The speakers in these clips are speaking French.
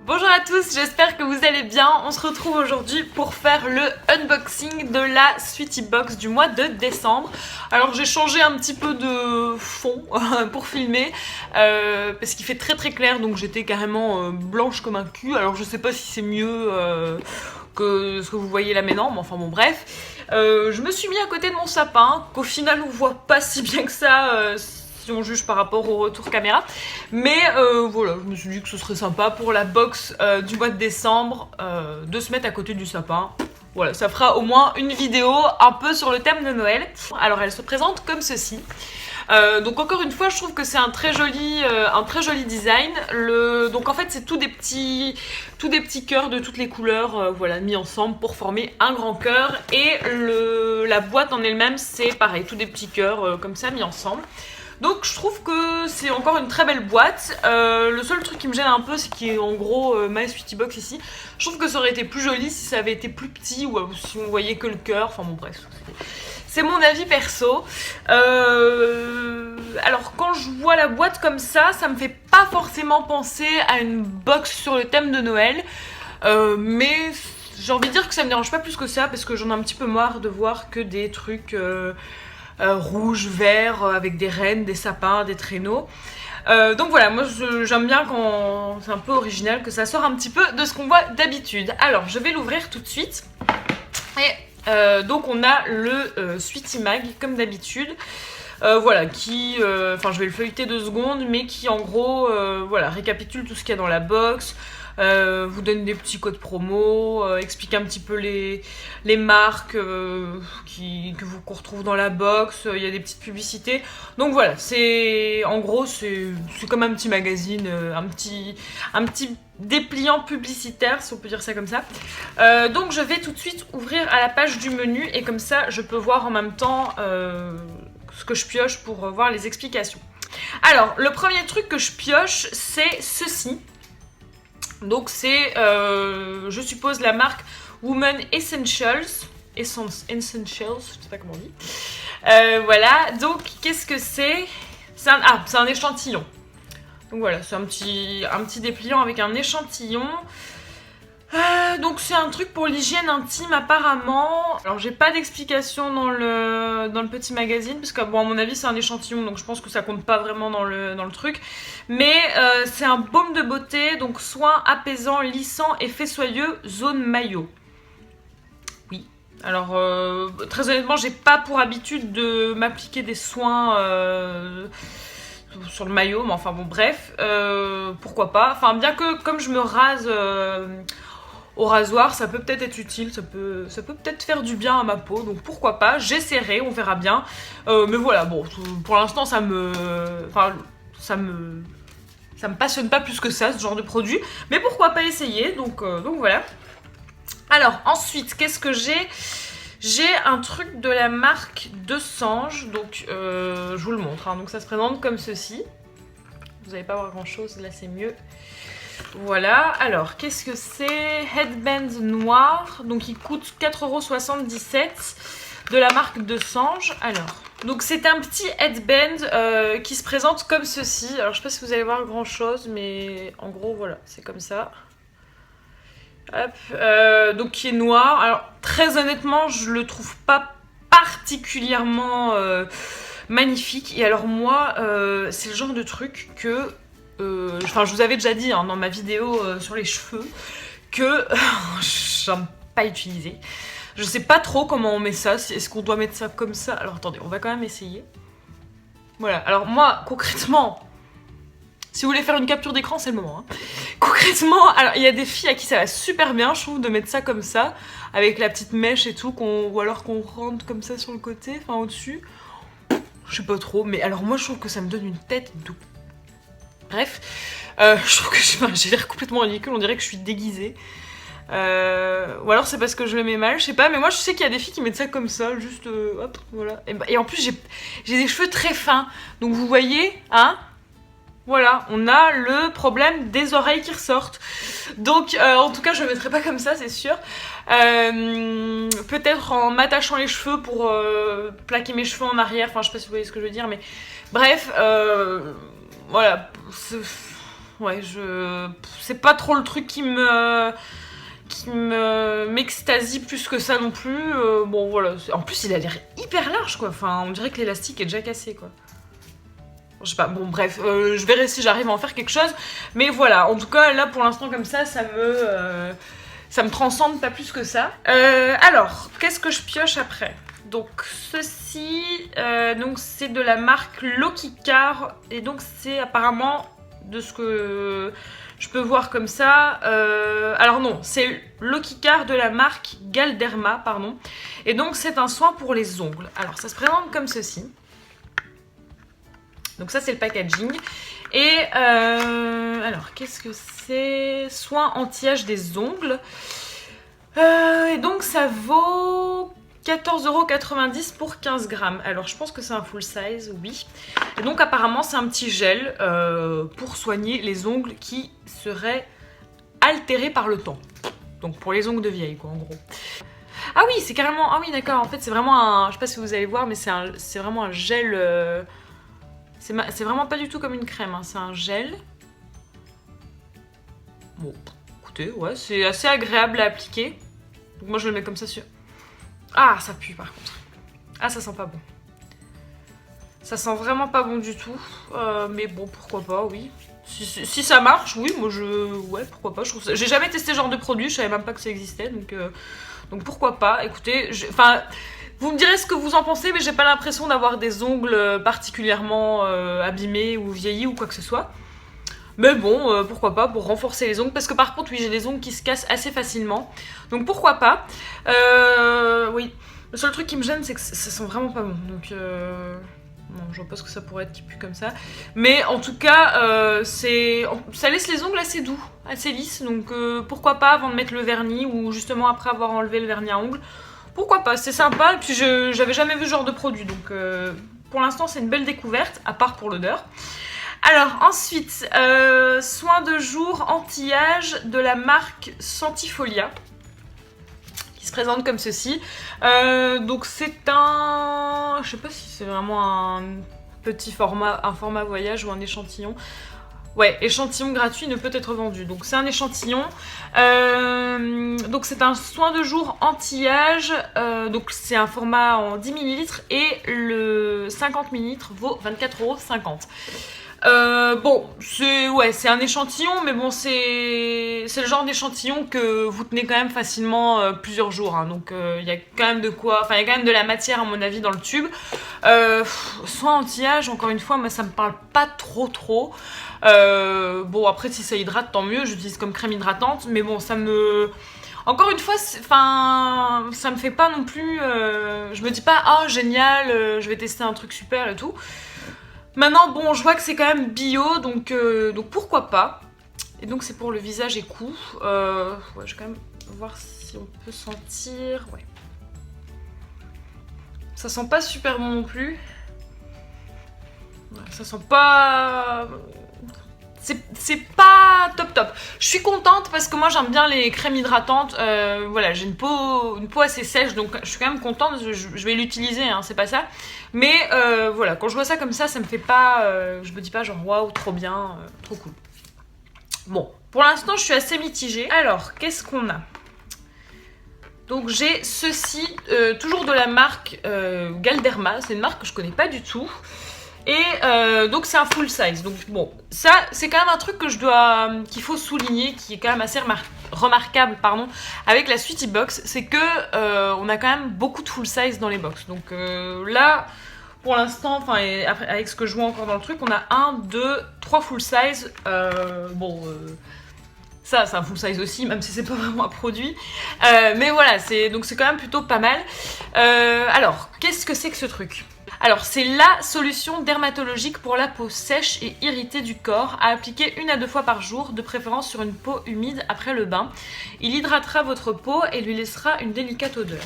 Bonjour à tous, j'espère que vous allez bien. On se retrouve aujourd'hui pour faire le unboxing de la Sweetie Box du mois de décembre. Alors j'ai changé un petit peu de fond pour filmer parce qu'il fait très clair, donc j'étais carrément blanche comme un cul. Alors je sais pas si c'est mieux que ce que vous voyez là maintenant, mais enfin bon bref. Je me suis mis à côté de mon sapin, qu'au final on voit pas si bien que ça si on juge par rapport au retour caméra. Mais voilà, je me suis dit que ce serait sympa pour la box du mois de décembre de se mettre à côté du sapin. Voilà, ça fera au moins une vidéo un peu sur le thème de Noël. Alors elle se présente comme ceci. Donc encore une fois, je trouve que c'est un très joli design. Donc en fait, c'est tous des petits cœurs de toutes les couleurs, voilà, mis ensemble pour former un grand cœur. Et la boîte en elle-même, c'est pareil, tous des petits cœurs comme ça mis ensemble. Donc je trouve que c'est encore une très belle boîte. Le seul truc qui me gêne un peu, c'est qu'il y a en gros My Sweetie Box ici. Je trouve que ça aurait été plus joli si ça avait été plus petit ou si on voyait que le cœur. Enfin bon bref, c'est mon avis perso. Alors quand je vois la boîte comme ça me fait pas forcément penser à une box sur le thème de Noël. Mais j'ai envie de dire que ça me dérange pas plus que ça, parce que j'en ai un petit peu marre de voir que des trucs rouge, vert, avec des rennes, des sapins, des traîneaux. Donc voilà, moi j'aime bien quand c'est un peu original, que ça sort un petit peu de ce qu'on voit d'habitude. Alors je vais l'ouvrir tout de suite. Et donc on a le Sweetie Mag comme d'habitude. Voilà, enfin je vais le feuilleter 2 secondes, mais qui en gros voilà, récapitule tout ce qu'il y a dans la box. Vous donne des petits codes promo, explique un petit peu les marques qu'on retrouve dans la box, il y a des petites publicités. Donc voilà, en gros c'est comme un petit magazine, un petit dépliant publicitaire, si on peut dire ça comme ça. Donc je vais tout de suite ouvrir à la page du menu, et comme ça je peux voir en même temps ce que je pioche pour voir les explications. Alors le premier truc que je pioche, c'est ceci. Donc c'est, je suppose, la marque Woman Essentials. Essentials, je sais pas comment on dit. Voilà, donc qu'est-ce que c'est? C'est un échantillon. Donc voilà, c'est un petit dépliant avec un échantillon. Donc c'est un truc pour l'hygiène intime apparemment. Alors j'ai pas d'explication dans le petit magazine, parce que bon, à mon avis c'est un échantillon, donc je pense que ça compte pas vraiment dans le truc. Mais c'est un baume de beauté, donc soin apaisant, lissant, effet soyeux, zone maillot. Oui. Alors très honnêtement, j'ai pas pour habitude de m'appliquer des soins sur le maillot, mais enfin bon bref, pourquoi pas. Enfin bien que comme je me rase au rasoir, ça peut peut-être être utile, ça peut peut-être faire du bien à ma peau, donc pourquoi pas, j'essaierai, on verra bien. Mais voilà, bon, pour l'instant ça me passionne pas plus que ça, ce genre de produit, mais pourquoi pas essayer, donc voilà. Alors ensuite, qu'est-ce que j'ai? J'ai un truc de la marque de Sange, donc je vous le montre, hein. Donc ça se présente comme ceci. Vous n'allez pas voir grand chose, là c'est mieux. Voilà, alors qu'est-ce que c'est? Headband noir, donc il coûte 4,77 € de la marque de Sange. Alors, donc c'est un petit headband qui se présente comme ceci. Alors je sais pas si vous allez voir grand chose, mais en gros voilà, c'est comme ça. Hop, donc qui est noir. Alors très honnêtement, je le trouve pas particulièrement magnifique. Et alors moi, c'est le genre de truc que enfin, je vous avais déjà dit, hein, dans ma vidéo sur les cheveux, que j'aime pas utiliser. Je sais pas trop comment on met ça. Est-ce qu'on doit mettre ça comme ça? Alors attendez, on va quand même essayer. Voilà, alors moi, concrètement, si vous voulez faire une capture d'écran, c'est le moment. Hein. Concrètement, alors il y a des filles à qui ça va super bien, je trouve, de mettre ça comme ça, avec la petite mèche et tout, ou alors qu'on rentre comme ça sur le côté, enfin au-dessus. Je sais pas trop, mais alors moi je trouve que ça me donne une tête de... Bref, je trouve que j'ai l'air complètement ridicule, on dirait que je suis déguisée. Ou alors c'est parce que je le mets mal, je sais pas, mais moi je sais qu'il y a des filles qui mettent ça comme ça, juste hop, voilà. Et en plus j'ai des cheveux très fins, donc vous voyez, hein, voilà, on a le problème des oreilles qui ressortent. Donc en tout cas je le mettrai pas comme ça, c'est sûr. Peut-être en m'attachant les cheveux pour plaquer mes cheveux en arrière, enfin je sais pas si vous voyez ce que je veux dire, mais bref, voilà, ouais, c'est pas trop le truc qui m'extasie plus que ça non plus. Bon voilà, en plus il a l'air hyper large quoi, enfin on dirait que l'élastique est déjà cassé quoi. Je sais pas, bon bref, je verrai si j'arrive à en faire quelque chose, mais voilà, en tout cas là pour l'instant comme ça me transcende pas plus que ça. Alors, qu'est-ce que je pioche après? Donc ceci, donc c'est de la marque Loki Car, et donc c'est apparemment de ce que je peux voir comme ça. Alors non, c'est Loki Car de la marque Galderma, pardon. Et donc c'est un soin pour les ongles. Alors ça se présente comme ceci. Donc ça c'est le packaging. Et alors qu'est-ce que c'est? Soin anti-âge des ongles. Et donc ça vaut 14,90 € pour 15 grammes. Alors je pense que c'est un full size, oui. Et donc apparemment c'est un petit gel pour soigner les ongles qui seraient altérés par le temps. Donc pour les ongles de vieille quoi en gros. Ah oui c'est carrément, ah oui d'accord, en fait c'est vraiment un, je sais pas si vous allez voir mais c'est vraiment un gel, c'est vraiment pas du tout comme une crème, hein. C'est un gel. Bon écoutez, ouais c'est assez agréable à appliquer. Donc moi je le mets comme ça sur... Ah ça pue par contre. Ah ça sent pas bon. Ça sent vraiment pas bon du tout. Mais bon pourquoi pas, oui. Si ça marche, oui, moi ouais pourquoi pas. J'ai jamais testé ce genre de produit, je savais même pas que ça existait. Donc pourquoi pas. Écoutez, enfin... Vous me direz ce que vous en pensez, mais j'ai pas l'impression d'avoir des ongles particulièrement abîmés ou vieillis ou quoi que ce soit. Mais bon, pourquoi pas, pour renforcer les ongles. Parce que par contre, oui, j'ai des ongles qui se cassent assez facilement. Donc pourquoi pas. Oui. Le seul truc qui me gêne, c'est que ça sent vraiment pas bon. Donc, bon, je vois pas ce que ça pourrait être qui pue comme ça. Mais en tout cas, ça laisse les ongles assez doux, assez lisses. Donc pourquoi pas avant de mettre le vernis ou justement après avoir enlevé le vernis à ongles. Pourquoi pas, c'est sympa. Et puis j'avais jamais vu ce genre de produit. Donc pour l'instant, c'est une belle découverte, à part pour l'odeur. Alors ensuite, soin de jour anti-âge de la marque Santifolia, qui se présente comme ceci. Donc c'est un... Je sais pas si c'est vraiment un petit format, un format voyage ou un échantillon. Ouais, échantillon gratuit ne peut être vendu. Donc c'est un échantillon. Donc c'est un soin de jour anti-âge. Donc c'est un format en 10 ml et le 50 ml vaut 24,50 €. Bon, c'est un échantillon, mais bon, c'est le genre d'échantillon que vous tenez quand même facilement plusieurs jours. Hein, donc il y a quand même de quoi, enfin il y a quand même de la matière à mon avis dans le tube. Soin anti-âge, encore une fois, moi ça me parle pas trop. Bon après si ça hydrate tant mieux, j'utilise comme crème hydratante, mais bon ça me... Encore une fois, ça me fait pas non plus... je me dis pas, oh génial, je vais tester un truc super et tout. Maintenant, bon, je vois que c'est quand même bio, donc pourquoi pas. Et donc c'est pour le visage et cou. Ouais, je vais quand même voir si on peut sentir... Ouais. Ça sent pas super bon non plus. Ouais, ça sent pas... C'est pas top. Je suis contente parce que moi j'aime bien les crèmes hydratantes. Voilà, j'ai une peau assez sèche, donc je suis quand même contente. Je vais l'utiliser, hein, c'est pas ça. Mais voilà, quand je vois ça comme ça me fait pas... je me dis pas genre waouh, trop bien, trop cool. Bon, pour l'instant je suis assez mitigée. Alors, qu'est-ce qu'on a? Donc j'ai ceci, toujours de la marque Galderma. C'est une marque que je connais pas du tout. Et donc c'est un full size. Donc bon, ça c'est quand même un truc qu'il faut souligner, qui est quand même assez remarquable, pardon, avec la Sweetie Box, c'est que on a quand même beaucoup de full size dans les box. Donc là, pour l'instant, enfin avec ce que je vois encore dans le truc, on a 1, 2, 3 full size. Ça, c'est un full size aussi, même si c'est pas vraiment un produit. Mais voilà, donc c'est quand même plutôt pas mal. Alors, qu'est-ce que c'est que ce truc ? Alors, c'est la solution dermatologique pour la peau sèche et irritée du corps, à appliquer 1 à 2 fois par jour, de préférence sur une peau humide après le bain. Il hydratera votre peau et lui laissera une délicate odeur.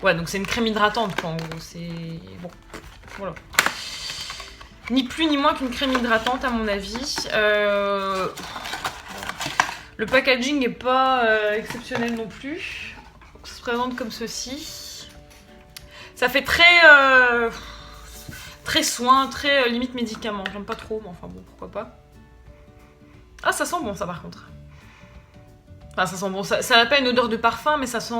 Ouais, donc c'est une crème hydratante, quoi, en gros. C'est... Bon, voilà. Ni plus ni moins qu'une crème hydratante, à mon avis. Le packaging n'est pas exceptionnel non plus. Donc, ça se présente comme ceci. Ça fait très soin, très limite médicament. J'aime pas trop, mais enfin bon, pourquoi pas. Ah, ça sent bon ça par contre. Enfin, ça sent bon, ça n'a pas une odeur de parfum, mais ça sent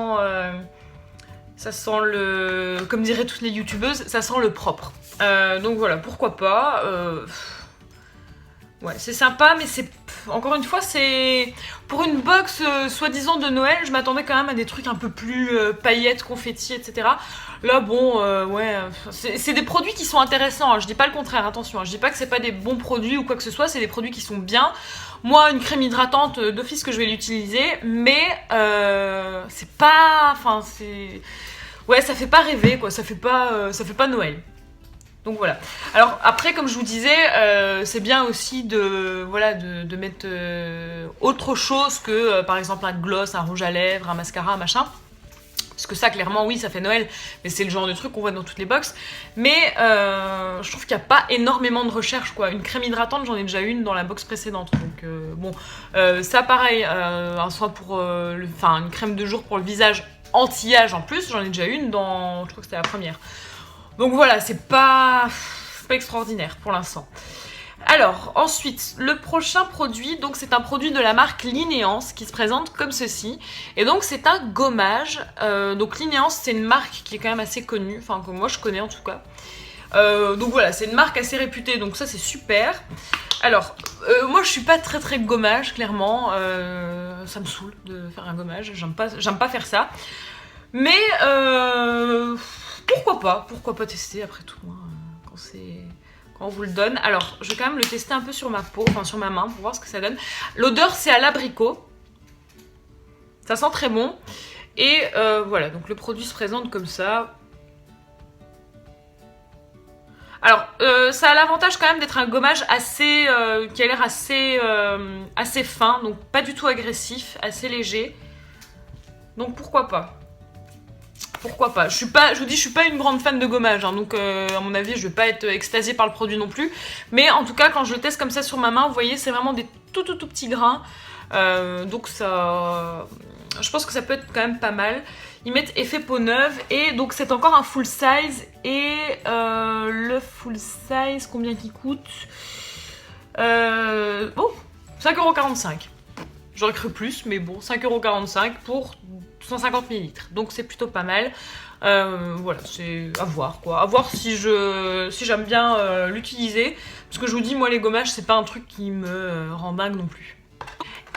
le... Comme diraient toutes les youtubeuses, ça sent le propre. Donc voilà, pourquoi pas. Ouais, c'est sympa, mais c'est... Encore une fois, c'est... Pour une box soi-disant de Noël, je m'attendais quand même à des trucs un peu plus paillettes, confettis, etc. Là, bon, ouais... C'est des produits qui sont intéressants, hein. Je dis pas le contraire, attention. Hein. Je dis pas que c'est pas des bons produits ou quoi que ce soit, c'est des produits qui sont bien. Moi, une crème hydratante d'office que je vais l'utiliser, mais c'est pas... Enfin, c'est... Ouais, ça fait pas rêver, quoi. Ça fait pas Noël. Donc voilà. Alors après, comme je vous disais, c'est bien aussi de mettre autre chose que par exemple un gloss, un rouge à lèvres, un mascara, un machin. Parce que ça, clairement, oui, ça fait Noël, mais c'est le genre de truc qu'on voit dans toutes les box. Mais je trouve qu'il n'y a pas énormément de recherche, quoi. Une crème hydratante, j'en ai déjà une dans la box précédente. Donc bon, ça pareil, un soin pour, une crème de jour pour le visage anti-âge en plus, j'en ai déjà une dans, je crois que c'était la première. Donc voilà, c'est pas extraordinaire pour l'instant. Alors, ensuite, le prochain produit, donc c'est un produit de la marque Linéance qui se présente comme ceci. Et donc c'est un gommage. Donc Linéance, c'est une marque qui est quand même assez connue, enfin que moi je connais en tout cas. Donc voilà, c'est une marque assez réputée, donc ça c'est super. Alors, moi je suis pas très gommage, clairement. Ça me saoule de faire un gommage, j'aime pas faire ça. Mais pourquoi pas tester après tout, hein, quand on vous le donne. Alors, je vais quand même le tester un peu sur ma peau, enfin sur ma main, pour voir ce que ça donne. L'odeur, c'est à l'abricot. Ça sent très bon. Et voilà, donc le produit se présente comme ça. Alors, ça a l'avantage quand même d'être un gommage assez, qui a l'air assez fin, donc pas du tout agressif, assez léger. Donc pourquoi pas. Pourquoi pas. Je vous dis, je suis pas une grande fan de gommage, hein, donc à mon avis, je vais pas être extasiée par le produit non plus. Mais en tout cas, quand je le teste comme ça sur ma main, vous voyez, c'est vraiment des tout petits grains. Donc ça... Je pense que ça peut être quand même pas mal. Ils mettent effet peau neuve et donc c'est encore un full size. Et le full size, combien qu'il coûte 5,45 €. J'aurais cru plus, mais bon, 5,45 € pour 150 ml. Donc c'est plutôt pas mal. Voilà, c'est à voir quoi. À voir si j'aime bien l'utiliser. Parce que je vous dis, moi les gommages, c'est pas un truc qui me rend dingue non plus.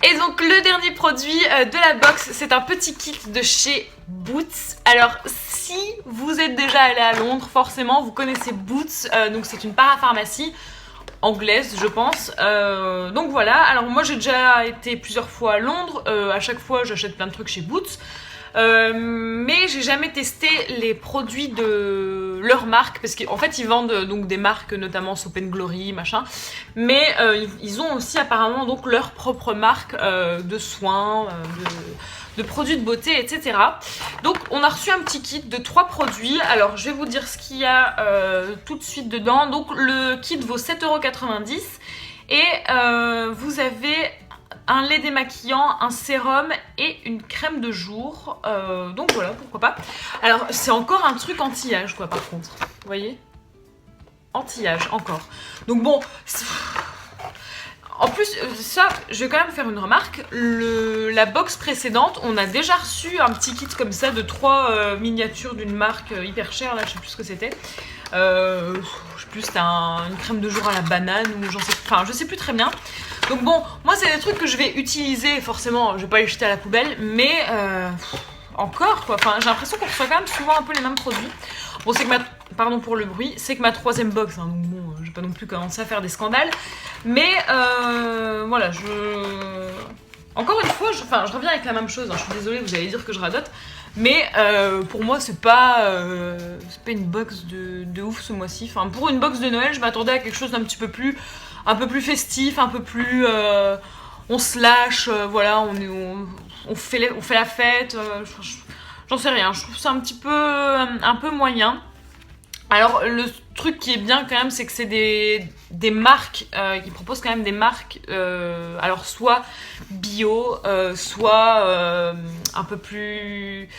Et donc le dernier produit de la box, c'est un petit kit de chez Boots. Alors si vous êtes déjà allé à Londres, forcément vous connaissez Boots, donc c'est une parapharmacie anglaise je pense. Donc voilà, alors moi j'ai déjà été plusieurs fois à Londres, à chaque fois j'achète plein de trucs chez Boots. Mais j'ai jamais testé les produits de leur marque parce qu'en fait ils vendent donc des marques notamment Soap & Glory machin, mais ils ont aussi apparemment donc leur propre marque de soins, de produits de beauté, etc. Donc on a reçu un petit kit de 3 produits. Alors je vais vous dire ce qu'il y a tout de suite dedans. Donc le kit vaut 7,90 € et vous avez un lait démaquillant, un sérum et une crème de jour. Donc voilà, pourquoi pas. Alors c'est encore un truc anti-âge quoi par contre. Vous voyez, anti-âge encore. Donc bon, en plus ça, je vais quand même faire une remarque. La box précédente, on a déjà reçu un petit kit comme ça de 3 miniatures d'une marque hyper chère. Là je sais plus ce que c'était. Je sais plus, c'était une crème de jour à la banane ou je sais plus très bien. Donc bon, moi c'est des trucs que je vais utiliser forcément, je vais pas les jeter à la poubelle, mais encore quoi, enfin j'ai l'impression qu'on reçoit quand même souvent un peu les mêmes produits. Bon c'est que pardon pour le bruit, c'est que ma 3e box, hein, donc bon, je vais pas non plus commencer à faire des scandales, mais voilà, encore une fois, je reviens avec la même chose, hein, je suis désolée, vous allez dire que je radote, mais pour moi c'est pas une box de ouf ce mois-ci. Enfin, pour une box de Noël, je m'attendais à quelque chose d'un petit peu plus un peu plus festif, un peu plus on se lâche, voilà, on fait la fête, j'en sais rien, je trouve ça un peu moyen. Alors le truc qui est bien quand même, c'est que c'est des marques, ils proposent quand même des marques, alors soit bio, soit un peu plus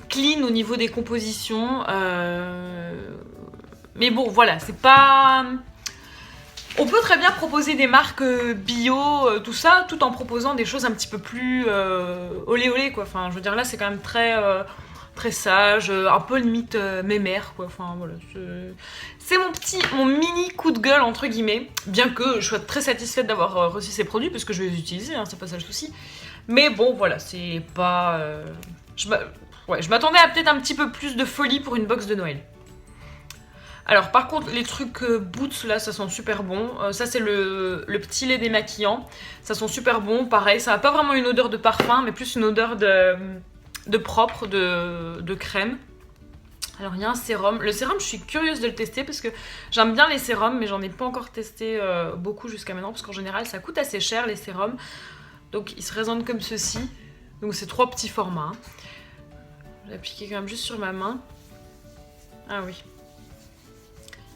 clean au niveau des compositions, mais bon voilà, c'est pas On peut très bien proposer des marques bio, tout ça, tout en proposant des choses un petit peu plus olé olé quoi. Enfin, je veux dire là, c'est quand même très sage, un peu limite mémère quoi. Enfin voilà, c'est mon mini coup de gueule entre guillemets. Bien que je sois très satisfaite d'avoir reçu ces produits parce que je vais les utiliser, hein, c'est pas ça le souci. Mais bon, voilà, c'est pas. Je m'attendais à peut-être un petit peu plus de folie pour une box de Noël. Alors par contre les trucs Boots là ça sent super bon, ça c'est le petit lait démaquillant, ça sent super bon, pareil ça n'a pas vraiment une odeur de parfum mais plus une odeur de propre, de crème. Alors il y a un sérum, le sérum je suis curieuse de le tester parce que j'aime bien les sérums mais j'en ai pas encore testé beaucoup jusqu'à maintenant parce qu'en général ça coûte assez cher les sérums, donc ils se présentent comme ceci, donc c'est 3 petits formats. Je vais l'appliquer quand même juste sur ma main, ah oui.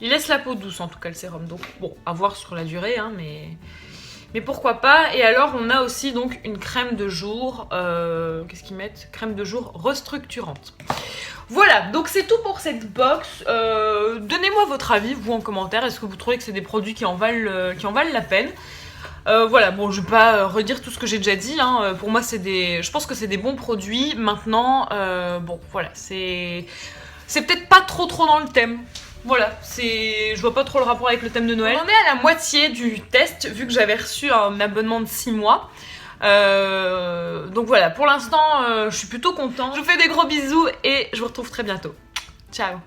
Il laisse la peau douce en tout cas le sérum, donc bon, à voir sur la durée, hein, mais pourquoi pas. Et alors on a aussi donc une crème de jour, qu'est-ce qu'ils mettent? Crème de jour restructurante. Voilà, donc c'est tout pour cette box. Donnez-moi votre avis, vous en commentaire, est-ce que vous trouvez que c'est des produits qui en valent la peine? Voilà, bon, je vais pas redire tout ce que j'ai déjà dit, hein. Pour moi je pense que c'est des bons produits. Maintenant, bon, voilà, c'est peut-être pas trop dans le thème. Voilà, je vois pas trop le rapport avec le thème de Noël. On est à la moitié du test, vu que j'avais reçu un abonnement de 6 mois. Donc voilà, pour l'instant, je suis plutôt contente. Je vous fais des gros bisous et je vous retrouve très bientôt. Ciao!